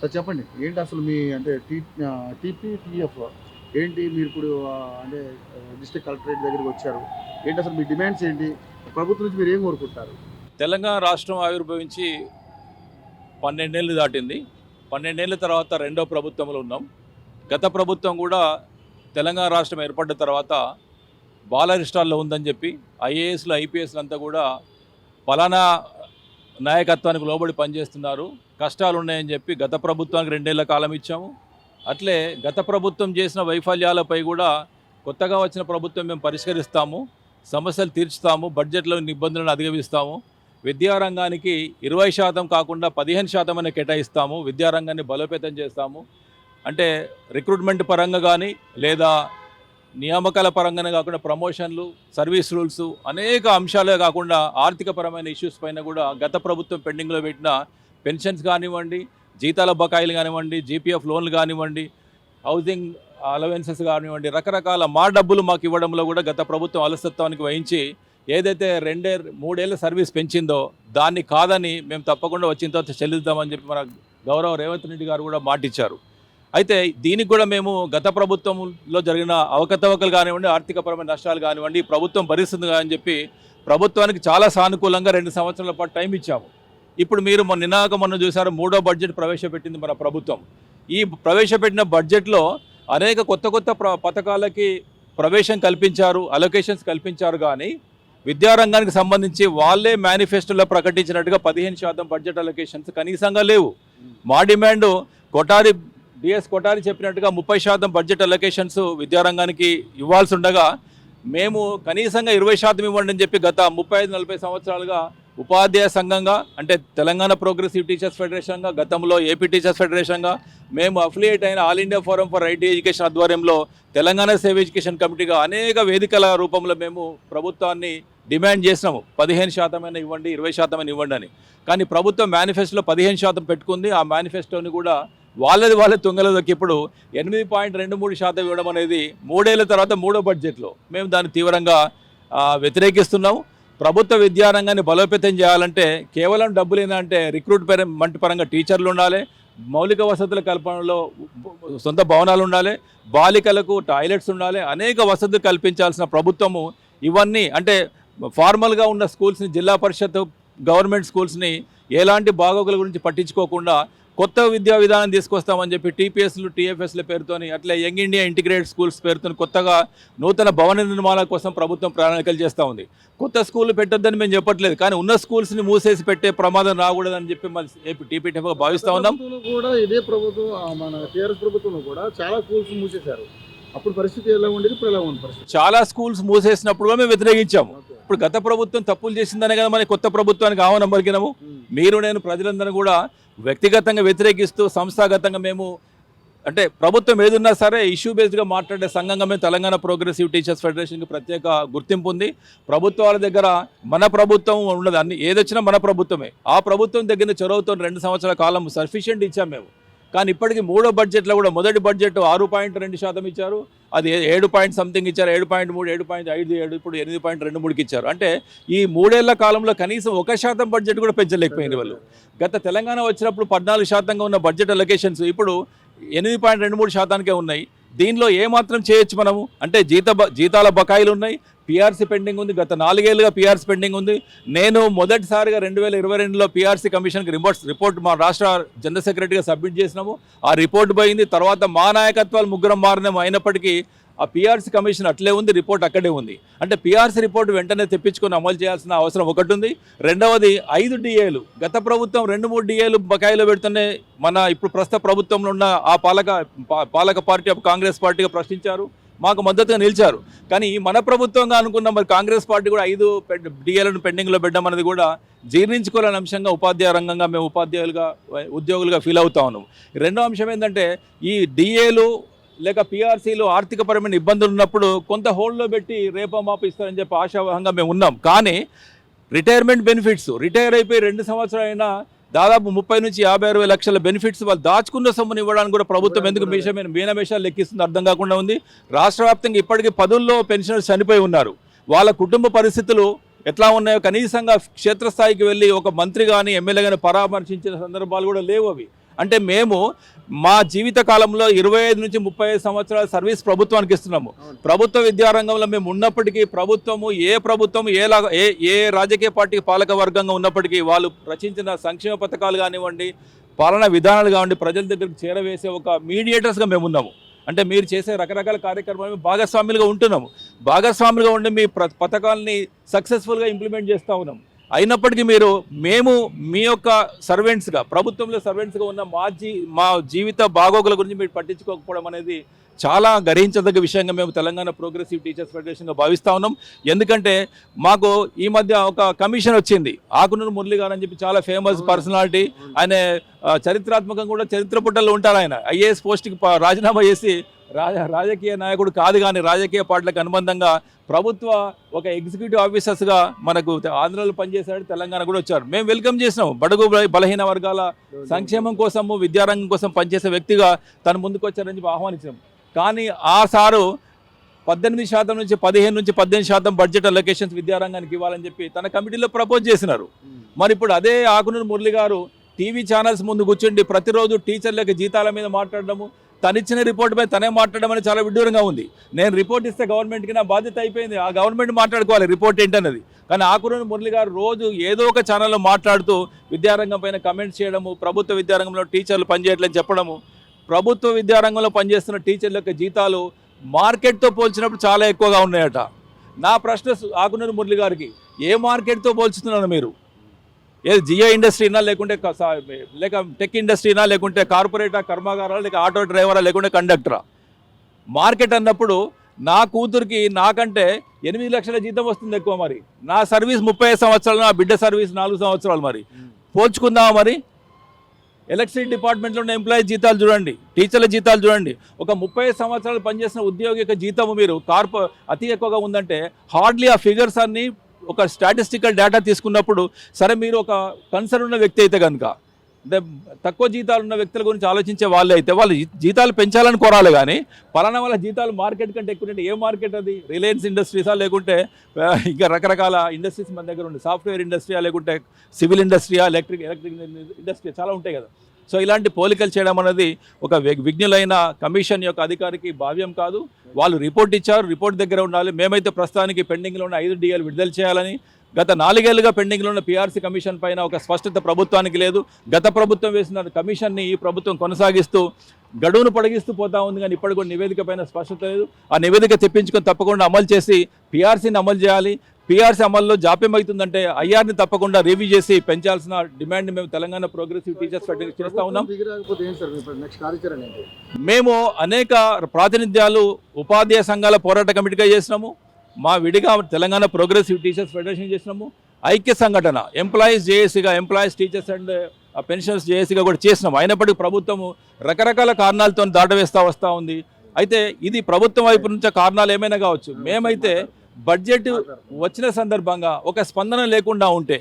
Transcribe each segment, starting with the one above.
Sir చెప్పండి. ఏంటి అసలు మీ అంటే టీపీటీఎఫ్ ఏంటి? మీరు ఇప్పుడు అంటే డిస్ట్రిక్ట్ కలెక్టరేట్ దగ్గరికి వచ్చారు. ఏంటి అసలు మీ డిమాండ్స్ ఏంటి? ప్రభుత్వం నుంచి మీరు ఏం కోరుకుంటారు? తెలంగాణ రాష్ట్రం ఆవిర్భవించి 12 ఏళ్ళు దాటింది. 12 ఏళ్ళ తర్వాత రెండో ప్రభుత్వంలో ఉన్నాం. గత ప్రభుత్వం కూడా తెలంగాణ రాష్ట్రం ఏర్పడ్డ తర్వాత బాలరిష్టాల్లో ఉందని చెప్పి ఐఏఎస్లు ఐపీఎస్లు అంతా కూడా పలానా నాయకత్వానికి లోబడి పనిచేస్తున్నారు, కష్టాలు ఉన్నాయని చెప్పి గత ప్రభుత్వానికి 2 ఏళ్ల కాలం ఇచ్చాము. అట్లే గత ప్రభుత్వం చేసిన వైఫల్యాలపై కూడా కొత్తగా వచ్చిన ప్రభుత్వం మేము పరిష్కరిస్తాము, సమస్యలు తీర్చుతాము, బడ్జెట్లో ఇబ్బందులను అధిగమిస్తాము, విద్యారంగానికి 20% కాకుండా 15% అనే కేటాయిస్తాము, విద్యారంగాన్ని బలోపేతం చేస్తాము. అంటే రిక్రూట్మెంట్ పరంగా కానీ లేదా నియామకాల పరంగానే కాకుండా ప్రమోషన్లు, సర్వీస్ రూల్స్ అనేక అంశాలే కాకుండా ఆర్థికపరమైన ఇష్యూస్ పైన కూడా గత ప్రభుత్వం పెండింగ్లో పెట్టిన పెన్షన్స్ కానివ్వండి, జీతాల బకాయిలు కానివ్వండి, జీపీఎఫ్ లోన్లు కానివ్వండి, హౌసింగ్ అలవెన్సెస్ కానివ్వండి, రకరకాల మా డబ్బులు మాకు ఇవ్వడంలో కూడా గత ప్రభుత్వం అలసత్వానికి వహించి ఏదైతే 2-3 ఏళ్ళ సర్వీస్ పెంచిందో దాన్ని కాదని మేము తప్పకుండా వచ్చిన తర్వాత చెల్లిద్దామని చెప్పి మన గౌరవ రేవంత్ రెడ్డి గారు కూడా మాటిచ్చారు. అయితే దీనికి కూడా మేము గత ప్రభుత్వంలో జరిగిన అవకతవకలు కానివ్వండి, ఆర్థికపరమైన నష్టాలు కానివ్వండి, ప్రభుత్వం భరిస్తుంది అని చెప్పి ప్రభుత్వానికి చాలా సానుకూలంగా 2 సంవత్సరాల పాటు టైం ఇచ్చాము. ఇప్పుడు మీరు మొన్న చూసారు, 3వ బడ్జెట్ ప్రవేశపెట్టింది మన ప్రభుత్వం. ఈ ప్రవేశపెట్టిన బడ్జెట్లో అనేక కొత్త పథకాలకి ప్రవేశం కల్పించారు, అలొకేషన్స్ కల్పించారు. కానీ విద్యారంగానికి సంబంధించి వాళ్ళే మేనిఫెస్టోలో ప్రకటించినట్టుగా 15% బడ్జెట్ అలొకేషన్స్ కనీసంగా లేవు. మా డిమాండ్ డిఎస్ కొటారి చెప్పినట్టుగా 30% బడ్జెట్ అలొకేషన్స్ విద్యారంగానికి ఇవ్వాల్సి ఉండగా మేము కనీసంగా 20% ఇవ్వండి అని చెప్పి గత 35-40 సంవత్సరాలుగా ఉపాధ్యాయ సంఘంగా, అంటే తెలంగాణ ప్రోగ్రెసివ్ టీచర్స్ ఫెడరేషన్గా, గతంలో ఏపీ టీచర్స్ ఫెడరేషన్గా మేము అఫిలియేట్ అయిన all India forum for IT education ఆధ్వర్యంలో తెలంగాణ సేవ్ ఎడ్యుకేషన్ కమిటీగా అనేక వేదికల రూపంలో మేము ప్రభుత్వాన్ని డిమాండ్ చేసినాము. 15% ఇవ్వండి, 20% ఇవ్వండి అని. కానీ ప్రభుత్వం మేనిఫెస్టోలో 15% పెట్టుకుంది. ఆ మేనిఫెస్టోని కూడా వాళ్ళే తుంగలో దొక్కి ఇప్పుడు 8.23% ఇవ్వడం అనేది 3 ఏళ్ల తర్వాత 3వ బడ్జెట్లో మేము దాన్ని తీవ్రంగా వ్యతిరేకిస్తున్నాము. ప్రభుత్వ విద్యారంగాన్ని బలోపేతం చేయాలంటే కేవలం డబ్బులేనా అంటే రిక్రూట్మెంట్ పరంగా టీచర్లు ఉండాలి, మౌలిక వసతుల కల్పనలో సొంత భవనాలు ఉండాలి, బాలికలకు టాయిలెట్స్ ఉండాలి, అనేక వసతులు కల్పించాల్సిన ప్రభుత్వము ఇవన్నీ అంటే ఫార్మల్గా ఉన్న స్కూల్స్ని, జిల్లా పరిషత్ గవర్నమెంట్ స్కూల్స్ని ఎలాంటి బాగోగుల గురించి పట్టించుకోకుండా కొత్త విద్యా విధానం తీసుకొస్తామని చెప్పి టీపీఎస్లు, టీఎఫ్ఎస్ల పేరుతోని, అట్లే యంగ్ ఇండియా ఇంటిగ్రేటెడ్ స్కూల్స్ పేరుతో కొత్తగా నూతన భవన నిర్మాణాల కోసం ప్రభుత్వం ప్రణాళికలు చేస్తూ ఉంది. కొత్త స్కూళ్ళు పెట్టొద్దని మేము చెప్పట్లేదు, కానీ ఉన్న స్కూల్స్ని మూసేసి పెట్టే ప్రమాదం రాకూడదని చెప్పి మన టీపీటీఎఫ్గా భావిస్తూ ఉన్నాం. కూడా ఇదే ప్రభుత్వం, మన టీఆర్ఎస్ ప్రభుత్వంలో కూడా చాలా స్కూల్స్ మూసేశారు. అప్పుడు పరిస్థితి ఎలా ఉండేది, ఇప్పుడు ఎలా ఉంది పరిస్థితి? చాలా స్కూల్స్ మూసేసినప్పుడు మేము వ్యతిరేకించాము. ఇప్పుడు గత ప్రభుత్వం తప్పులు చేసిందనే కదా మన కొత్త ప్రభుత్వానికి ఆహ్వానం పలికినాము. మీరు నేను ప్రజలందరూ కూడా వ్యక్తిగతంగా వ్యతిరేకిస్తూ సంస్థాగతంగా మేము అంటే ప్రభుత్వం ఏదున్నా సరే ఇష్యూ బేస్డ్గా మాట్లాడే సంఘంగా మేము తెలంగాణ ప్రోగ్రెసివ్ టీచర్స్ ఫెడరేషన్కి ప్రత్యేక గుర్తింపు ఉంది. ప్రభుత్వాల దగ్గర మన ప్రభుత్వం ఉండదు, అన్ని ఏదొచ్చినా మన ప్రభుత్వమే. ఆ ప్రభుత్వం దగ్గర చొరవతో 2 సంవత్సరాల కాలం సఫిషియెంట్ ఇచ్చాం మేము. కానీ ఇప్పటికీ 3వ బడ్జెట్లో కూడా మొదటి బడ్జెట్ 6.2% ఇచ్చారు, అది 7 ఇచ్చారు, 7.3, 7.57, ఇప్పుడు 8.23కి ఇచ్చారు. అంటే ఈ 3 ఏళ్ల కాలంలో కనీసం 1% బడ్జెట్ కూడా పెంచలేకపోయింది వాళ్ళు. గత తెలంగాణ వచ్చినప్పుడు 14%గా ఉన్న బడ్జెట్ అలొకేషన్స్ ఇప్పుడు 8.23%కే ఉన్నాయి. దీనిలో ఏమాత్రం చేయొచ్చు మనము అంటే జీతాల బకాయిలు ఉన్నాయి, పీఆర్సీ పెండింగ్ ఉంది, గత 4 ఏళ్ళుగా పీఆర్సీ పెండింగ్ ఉంది. నేను మొదటిసారిగా 2022లో పీఆర్సీ కమిషన్కి రిపోర్ట్ మా రాష్ట్ర జనరల్ సెక్రటరీగా సబ్మిట్ చేసినాము. ఆ రిపోర్ట్ పోయింది. తర్వాత మా నాయకత్వాలు ముగ్గురం మారినాము, అయినప్పటికీ ఆ పీఆర్సీ కమిషన్ అట్లే ఉంది, రిపోర్ట్ అక్కడే ఉంది. అంటే పీఆర్సీ రిపోర్ట్ వెంటనే తెప్పించుకొని అమలు చేయాల్సిన అవసరం ఒకటి ఉంది. రెండవది 5 డిఏలు, గత ప్రభుత్వం 2-3 డిఏలు బకాయిలో పెడుతూనే మన ఇప్పుడు ప్రస్తుత ప్రభుత్వంలో ఉన్న ఆ పాలక పార్టీ కాంగ్రెస్ పార్టీగా ప్రశ్నించారు, మాకు మద్దతుగా నిలిచారు. కానీ మన ప్రభుత్వంగా అనుకున్న మరి కాంగ్రెస్ పార్టీ కూడా 5 డిఏలను పెండింగ్లో పెట్టడం అనేది కూడా జీర్ణించుకోలేని అంశంగా ఉపాధ్యాయ రంగంగా మేము ఉద్యోగులుగా ఫీల్ అవుతా ఉన్నాము. రెండో అంశం ఏంటంటే ఈ డిఏలు లేక పీఆర్సీలు ఆర్థికపరమైన ఇబ్బందులు ఉన్నప్పుడు కొంత హోల్డ్లో పెట్టి రేపో మాపు ఇస్తారని చెప్పి ఆశావహంగా మేము ఉన్నాం. కానీ రిటైర్మెంట్ బెనిఫిట్స్ రిటైర్ అయిపోయి 2 సంవత్సరాలైనా దాదాపు 30-56 లక్షల బెనిఫిట్స్ వాళ్ళు దాచుకున్న సొమ్ముని ఇవ్వడానికి కూడా ప్రభుత్వం ఎందుకు మీనమేషాలు లెక్కిస్తుంది అర్థం కాకుండా ఉంది. రాష్ట్ర వ్యాప్తంగా ఇప్పటికీ 10ల్లో పెన్షనర్స్ చనిపోయి ఉన్నారు. వాళ్ళ కుటుంబ పరిస్థితులు ఎట్లా ఉన్నాయో కనీసంగా క్షేత్రస్థాయికి వెళ్ళి ఒక మంత్రి కానీ ఎమ్మెల్యే కానీ పరామర్శించిన సందర్భాలు కూడా లేవు. అవి అంటే మేము మా జీవిత కాలంలో 25 నుంచి 35 సంవత్సరాల సర్వీస్ ప్రభుత్వానికి ఇస్తున్నాము. ప్రభుత్వ విద్యారంగంలో మేము ఉన్నప్పటికీ ప్రభుత్వం ఏ రాజకీయ పార్టీ పాలక వర్గంగా ఉన్నప్పటికీ వాళ్ళు రచించిన సంక్షేమ పథకాలు కానివ్వండి, పాలనా విధానాలు కానివ్వండి, ప్రజల దగ్గరికి చేరవేసే ఒక మీడియేటర్స్గా మేము ఉన్నాము. అంటే మీరు చేసే రకరకాల కార్యక్రమాలు భాగస్వాములుగా ఉంటున్నాము. భాగస్వాములుగా ఉండి మీ పథకాలని సక్సెస్ఫుల్గా ఇంప్లిమెంట్ చేస్తూ ఉన్నాం. అయినప్పటికీ మేము మీ యొక్క సర్వెంట్స్గా, ప్రభుత్వంలో సర్వెంట్స్గా ఉన్న మా జీవిత బాగోగుల గురించి మీరు పట్టించుకోకపోవడం అనేది చాలా గర్హించదగ్గ విషయంగా మేము తెలంగాణ ప్రోగ్రెసివ్ టీచర్స్ ఫెడరేషన్గా భావిస్తూ ఉన్నాం. ఎందుకంటే మాకు ఈ మధ్య ఒక కమిషన్ వచ్చింది, ఆకునూరు మురళి గారు అని చెప్పి చాలా ఫేమస్ పర్సనాలిటీ. ఆయన చరిత్రాత్మకంగా కూడా చరిత్ర పుటల్లో ఉంటారు. ఆయన ఐఏఎస్ పోస్ట్కి రాజీనామా చేసి రాజకీయ నాయకుడు కాదు, కానీ రాజకీయ పార్టీలకు అనుబంధంగా ప్రభుత్వ ఒక ఎగ్జిక్యూటివ్ ఆఫీసర్స్గా మనకు ఆంధ్రలో పనిచేశాడు, తెలంగాణ కూడా వచ్చారు. మేము వెల్కమ్ చేసినాం. బడుగు బలహీన వర్గాల సంక్షేమం కోసము, విద్యారంగం కోసం పనిచేసే వ్యక్తిగా తను ముందుకు వచ్చారని చెప్పి ఆహ్వానించాం. కానీ ఆ సారు 18% నుంచి 15 నుంచి 18% బడ్జెట్ అలొకేషన్స్ విద్యారంగానికి ఇవ్వాలని చెప్పి తన కమిటీలో ప్రపోజ్ చేసినారు. మరి ఇప్పుడు అదే ఆకునూరు మురళి గారు టీవీ ఛానల్స్ ముందు కూర్చుండి ప్రతిరోజు టీచర్లకి జీతాల మీద మాట్లాడడము, తనిచ్చిన రిపోర్ట్ పై తనే మాట్లాడడం అనేది చాలా విడ్డూరంగా ఉంది. నేను రిపోర్ట్ ఇస్తే గవర్నమెంట్కి నా బాధ్యత అయిపోయింది, ఆ గవర్నమెంట్ మాట్లాడుకోవాలి రిపోర్ట్ ఏంటన్నది. కానీ ఆకునూరు మురళి గారు రోజు ఏదో ఒక ఛానల్లో మాట్లాడుతూ విద్యారంగం పైన కమెంట్స్ చేయడము, ప్రభుత్వ విద్యారంగంలో టీచర్లు పనిచేయట్లేదని చెప్పడము, ప్రభుత్వ విద్యారంగంలో పనిచేస్తున్న టీచర్ల యొక్క జీతాలు మార్కెట్తో పోల్చినప్పుడు చాలా ఎక్కువగా ఉన్నాయట. నా ప్రశ్న ఆకునూరు మురళి గారికి, ఏ మార్కెట్తో పోల్చుతున్నారు మీరు? ఏది జియో ఇండస్ట్రీనా, లేకుంటే టెక్ ఇండస్ట్రీనా, లేకుంటే కార్పొరేటా, కర్మాగారా, లేక ఆటో డ్రైవరా, లేకుంటే కండక్టరా? మార్కెట్ అన్నప్పుడు నా కూతురికి నాకంటే 8 లక్షల జీతం వస్తుంది ఎక్కువ. మరి నా సర్వీస్ 35 సంవత్సరాలు, నా బిడ్డ సర్వీస్ 4 సంవత్సరాలు. మరి పోల్చుకుందామా? మరి ఎలక్ట్రిసిటీ డిపార్ట్మెంట్లో ఉన్న ఎంప్లాయీ జీతాలు చూడండి, టీచర్ల జీతాలు చూడండి. ఒక 30 సంవత్సరాలు పనిచేసిన ఉద్యోగి యొక్క జీతము మీరు అతి ఎక్కువగా ఉందంటే హార్డ్లీ ఆ ఫిగర్స్ అన్ని ఒక స్టాటిస్టికల్ డేటా తీసుకున్నప్పుడు, సరే మీరు ఒక కన్సర్న్ ఉన్న వ్యక్తి అయితే కనుక, అంటే తక్కువ జీతాలు ఉన్న వ్యక్తుల గురించి ఆలోచించే వాళ్ళు అయితే వాళ్ళు జీతాలు పెంచాలని కోరాలి. కానీ పలానా వాళ్ళ జీతాలు మార్కెట్ కంటే ఎక్కువ. ఏ మార్కెట్ అది? రిలయన్స్ ఇండస్ట్రీసా, లేకుంటే ఇంకా రకరకాల ఇండస్ట్రీస్ మన దగ్గర ఉంది, సాఫ్ట్వేర్ ఇండస్ట్రీయా, లేకుంటే సివిల్ ఇండస్ట్రీయా, ఎలక్ట్రిక్ ఇండస్ట్రీ చాలా ఉంటాయి కదా. సో ఇలాంటి పోలికలు చేయడం అనేది ఒక విజ్ఞులైన కమిషన్ యొక్క అధికారికి భావ్యం కాదు. వాళ్ళు రిపోర్ట్ ఇచ్చారు, రిపోర్ట్ దగ్గర ఉండాలి. మేమైతే ప్రస్తుతానికి పెండింగ్లో ఉన్న 5 DL విడుదల చేయాలని, గత 4 ఏళ్లుగా పెండింగ్లో ఉన్న PRC కమిషన్ పైన ఒక స్పష్టత ప్రభుత్వానికి లేదు. గత ప్రభుత్వం వేసిన కమిషన్ని ఈ ప్రభుత్వం కొనసాగిస్తూ గడువును పొడిగిస్తూ పోతా ఉంది, కానీ ఇప్పటికి కూడా నివేదిక పైన స్పష్టత లేదు. ఆ నివేదిక తెప్పించుకొని తప్పకుండా అమలు చేసి PRCని అమలు చేయాలి. PRC అమల్లో జాప్యం అవుతుందంటే IRని తప్పకుండా రివ్యూ చేసి పెంచాల్సిన డిమాండ్ మేము తెలంగాణ ప్రోగ్రెసివ్ టీచర్స్ ఫెడరేషన్ చేస్తూ ఉన్నాం. మేము అనేక ప్రాతినిధ్యాలు ఉపాధ్యాయ సంఘాల పోరాట కమిటీగా చేసినాము, మా విడిగా తెలంగాణ ప్రోగ్రెసివ్ టీచర్స్ ఫెడరేషన్ చేసినాము, ఐక్య సంఘటన ఎంప్లాయీస్ జేఏసీగా, ఎంప్లాయీస్ టీచర్స్ అండ్ పెన్షన్స్ జేఏసీగా కూడా చేసినాము. అయినప్పటికీ ప్రభుత్వము రకరకాల కారణాలతో దాటవేస్తూ వస్తూ ఉంది. అయితే ఇది ప్రభుత్వం వైపు నుంచి కారణాలు ఏమైనా కావచ్చు. మేమైతే బడ్జెట్ వచ్చిన సందర్భంగా ఒక స్పందన లేకుండా ఉంటే,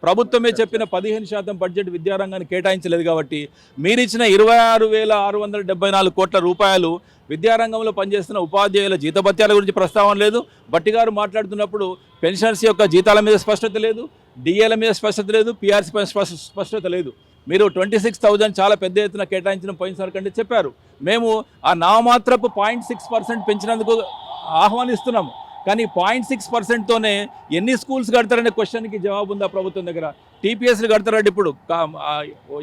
ప్రభుత్వమే చెప్పిన 15% బడ్జెట్ విద్యారంగానికి కేటాయించలేదు కాబట్టి మీరు ఇచ్చిన 26,674 కోట్ల రూపాయలు విద్యారంగంలో పనిచేస్తున్న ఉపాధ్యాయుల జీతభత్యాల గురించి ప్రస్తావన లేదు. బట్టి గారు మాట్లాడుతున్నప్పుడు పెన్షన్స్ యొక్క జీతాల మీద స్పష్టత లేదు, డిఏల మీద స్పష్టత లేదు, PRC పైన స్పష్టత లేదు. మీరు 26,000 చాలా పెద్ద ఎత్తున కేటాయించిన పోయినసారి కంటే చెప్పారు. మేము ఆ నామాత్రపు 0.6% పెంచినందుకు ఆహ్వానిస్తున్నాము. కానీ 0.6%తోనే ఎన్ని స్కూల్స్ కడతారనే క్వశ్చన్కి జవాబు ఉందా ప్రభుత్వం దగ్గర? TPSలు కడతారంటే ఇప్పుడు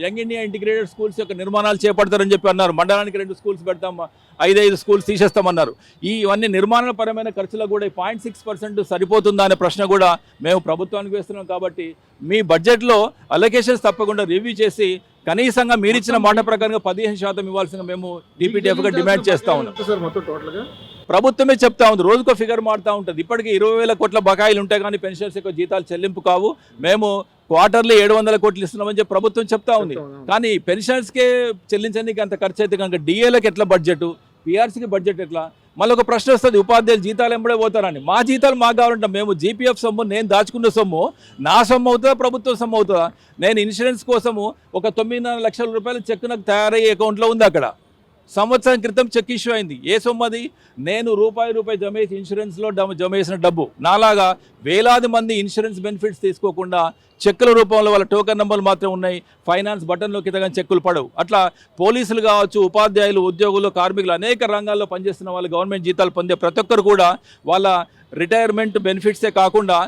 యంగ్ ఇండియా ఇంటిగ్రేటెడ్ స్కూల్స్ యొక్క నిర్మాణాలు చేపడతారని చెప్పి అన్నారు. మండలానికి 2 స్కూల్స్ పెడతాం, 5 స్కూల్స్ తీసేస్తామన్నారు. ఇవన్నీ నిర్మాణపరమైన ఖర్చులకు కూడా 0.6% సరిపోతుందా అనే ప్రశ్న కూడా మేము ప్రభుత్వానికి వేస్తున్నాం. కాబట్టి మీ బడ్జెట్లో అలొకేషన్స్ తప్పకుండా రివ్యూ చేసి కనీసంగా మీరిచ్చిన మాట ప్రకారంగా 15% ఇవ్వాల్సిన మేము DPTFగా డిమాండ్ చేస్తా ఉన్నాం. ప్రభుత్వమే చెప్తా ఉంది, రోజుకో ఫిగర్ మారుతూ ఉంటుంది. ఇప్పటికీ 20,000 కోట్ల బకాయిలు ఉంటాయి, కానీ పెన్షన్స్ యొక్క జీతాలు చెల్లింపు కావు. మేము క్వార్టర్లీ 700 కోట్లు ఇస్తున్నామని చెప్పి ప్రభుత్వం చెప్తా ఉంది. కానీ పెన్షన్స్కే చెల్లించడానికి అంత ఖర్చు అయితే కనుక DAలకు ఎట్లా బడ్జెట్, PRCకి బడ్జెట్ ఎట్లా? మళ్ళీ ఒక ప్రశ్న వస్తుంది, ఉపాధ్యాయులు జీతాలు ఎంబడే పోతారని. మా జీతాలు మాకు కావాలంటే మేము GPF సొమ్ము, నేను దాచుకున్న సొమ్ము నా సొమ్ము అవుతుందా, ప్రభుత్వం సొమ్ము అవుతుందా? నేను ఇన్సూరెన్స్ కోసము ఒక 9,5 లక్షల రూపాయలు చెక్ నాకు తయారయ్యే అకౌంట్లో ఉంది. అక్కడ సంవత్సరం క్రితం చెక్ ఇష్యూ అయింది. ఏ సొమ్మది? నేను రూపాయి జమ చేసి ఇన్సూరెన్స్లో జమ చేసిన డబ్బు. నాలాగా వేలాది మంది ఇన్సూరెన్స్ బెనిఫిట్స్ తీసుకోకుండా చెక్కుల రూపంలో వాళ్ళ టోకెన్ నెంబర్లు మాత్రం ఉన్నాయి. ఫైనాన్స్ బటన్లోకి తగిన చెక్కులు పడవు. అట్లా పోలీసులు కావచ్చు, ఉపాధ్యాయులు, ఉద్యోగులు, కార్మికులు, అనేక రంగాల్లో పనిచేస్తున్న వాళ్ళు, గవర్నమెంట్ జీతాలు పొందే ప్రతి ఒక్కరు కూడా వాళ్ళ రిటైర్మెంట్ బెనిఫిట్సే కాకుండా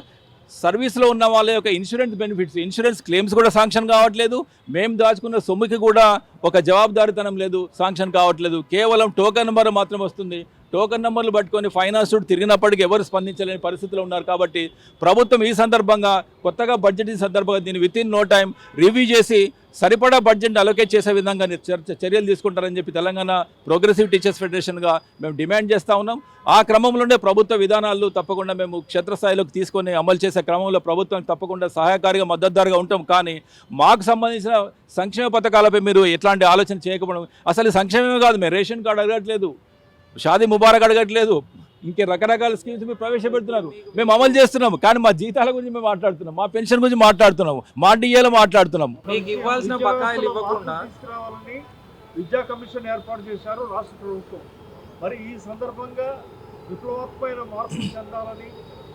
సర్వీస్లో ఉన్న వాళ్ళ యొక్క ఇన్సూరెన్స్ క్లెయిమ్స్ కూడా శాంక్షన్ కావట్లేదు. మేము దాచుకున్న సొమ్ముకి కూడా ఒక జవాబుదారీతనం లేదు, శాంక్షన్ కావట్లేదు. కేవలం టోకెన్ నెంబర్ మాత్రం వస్తుంది. టోకెన్ నెంబర్లు పట్టుకొని ఫైనాన్స్ తిరిగినప్పటికీ ఎవరు స్పందించలేని పరిస్థితిలో ఉన్నారు. కాబట్టి ప్రభుత్వం ఈ సందర్భంగా కొత్తగా బడ్జెట్ సందర్భంగా దీన్ని వితిన్ నో టైం రివ్యూ చేసి సరిపడా బడ్జెట్ అలొకేట్ చేసే విధంగా చర్యలు తీసుకుంటారని చెప్పి తెలంగాణ ప్రోగ్రెసివ్ టీచర్స్ ఫెడరేషన్గా మేము డిమాండ్ చేస్తూ ఉన్నాం. ఆ క్రమంలోనే ప్రభుత్వ విధానాలు తప్పకుండా మేము క్షేత్రస్థాయిలోకి తీసుకొని అమలు చేసే క్రమంలో ప్రభుత్వం తప్పకుండా సహాయకారిగా మద్దతుదారుగా ఉంటాం. కానీ మాకు సంబంధించిన సంక్షేమ పథకాలపై మీరు ఎట్లాంటి ఆలోచన చేయకపోవడం, అసలు సంక్షేమమే కాదు, మేము రేషన్ కార్డు అడగట్లేదు, షాదీ ముబారక్ అడగట్లేదు, ఇంకే రకరకాల స్కీమ్స్ మీరు ప్రవేశపెడుతున్నారు, మేము అమలు చేస్తున్నాము. కానీ మా జీతాల గురించి మేము మాట్లాడుతున్నాం, మా పెన్షన్ గురించి మాట్లాడుతున్నాము, మా డిఏలో మాట్లాడుతున్నాము. మీకు ఇవ్వాల్సిన బకాయిలు ఇవ్వకుండా తీసుకురావాలని విద్యా కమిషన్ ఏర్పాటు చేశారు రాష్ట్ర ప్రభుత్వం. మరి ఈ సందర్భంగా విప్లవాత్మకమైన మార్పులు చెందాలని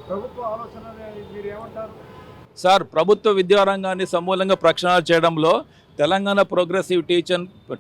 ప్రభుత్వ ఆలోచన మీరు ఏమంటారు? సార్, ప్రభుత్వ విద్యారంగాన్ని సమూలంగా ప్రక్షాళన చేయడంలో తెలంగాణ ప్రోగ్రెసివ్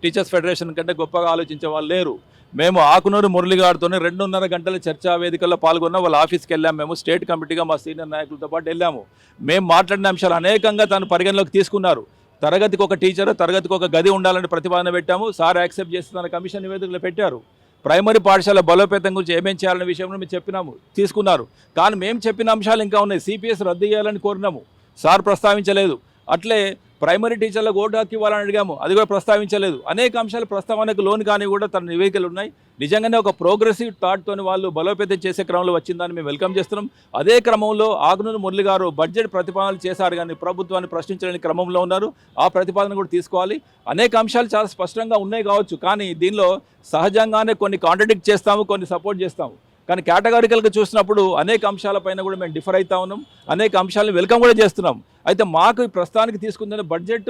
టీచర్స్ ఫెడరేషన్ కంటే గొప్పగా ఆలోచించే వాళ్ళు లేరు. మేము ఆకునూరు మురళి గారితోనే 2.5 గంటల చర్చా వేదికల్లో పాల్గొన్న వాళ్ళ ఆఫీస్కి వెళ్ళాము. మేము స్టేట్ కమిటీగా మా సీనియర్ నాయకులతో పాటు వెళ్ళాము. మేము మాట్లాడిన అంశాలు అనేకంగా తను పరిగణలోకి తీసుకున్నారు. తరగతికి ఒక టీచరు, తరగతికి ఒక గది ఉండాలని ప్రతిపాదన పెట్టాము. సార్ యాక్సెప్ట్ చేసి తన కమిషన్ నివేదికలు పెట్టారు. ప్రైమరీ పాఠశాల బలోపేతం గురించి ఏమేం చేయాలనే విషయంలో మేము చెప్పినాము, తీసుకున్నారు. కానీ మేము చెప్పిన అంశాలు ఇంకా ఉన్నాయి. సిపిఎస్ రద్దు చేయాలని కోరినాము, సార్ ప్రస్తావించలేదు. అట్లే ప్రైమరీ టీచర్లకు ఓటు హక్కు ఇవ్వాలని అడిగాము, అది కూడా ప్రస్తావించలేదు. అనేక అంశాలు ప్రస్తావనకు లోను కానీ కూడా తన నివేదికలు ఉన్నాయి. నిజంగానే ఒక ప్రోగ్రెసివ్ థాట్తోని వాళ్ళు బలోపేతం చేసే క్రమంలో వచ్చిందని మేము వెల్కమ్ చేస్తున్నాం. అదే క్రమంలో ఆకునూరు మురళి గారు బడ్జెట్ ప్రతిపాదనలు చేశారు కానీ ప్రభుత్వాన్ని ప్రశ్నించలేని క్రమంలో ఉన్నారు. ఆ ప్రతిపాదన కూడా తీసుకోవాలి. అనేక అంశాలు చాలా స్పష్టంగా ఉన్నాయి కావచ్చు, కానీ దీనిలో సహజంగానే కొన్ని కాంట్రడిక్ట్ చేస్తాము, కొన్ని సపోర్ట్ చేస్తాము. కానీ కేటగారికల్గా చూసినప్పుడు అనేక అంశాలపైన కూడా మేము డిఫర్ అవుతా ఉన్నాం, అనేక అంశాలను వెల్కమ్ కూడా చేస్తున్నాం. అయితే మాకు ప్రస్తుతానికి తీసుకుందని బడ్జెట్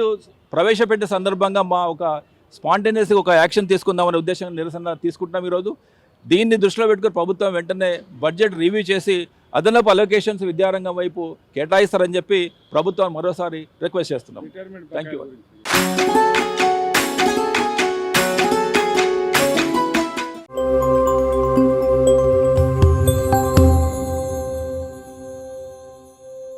ప్రవేశపెట్టే సందర్భంగా మా ఒక స్పాంటేనియస్గా ఒక యాక్షన్ తీసుకుందామనే ఉద్దేశంగా నిరసన తీసుకుంటున్నాం ఈరోజు. దీన్ని దృష్టిలో పెట్టుకుని ప్రభుత్వం వెంటనే బడ్జెట్ రివ్యూ చేసి అదనపు అలొకేషన్స్ విద్యారంగం వైపు కేటాయిస్తారని చెప్పి ప్రభుత్వాన్ని మరోసారి రిక్వెస్ట్ చేస్తున్నాం. Thank you.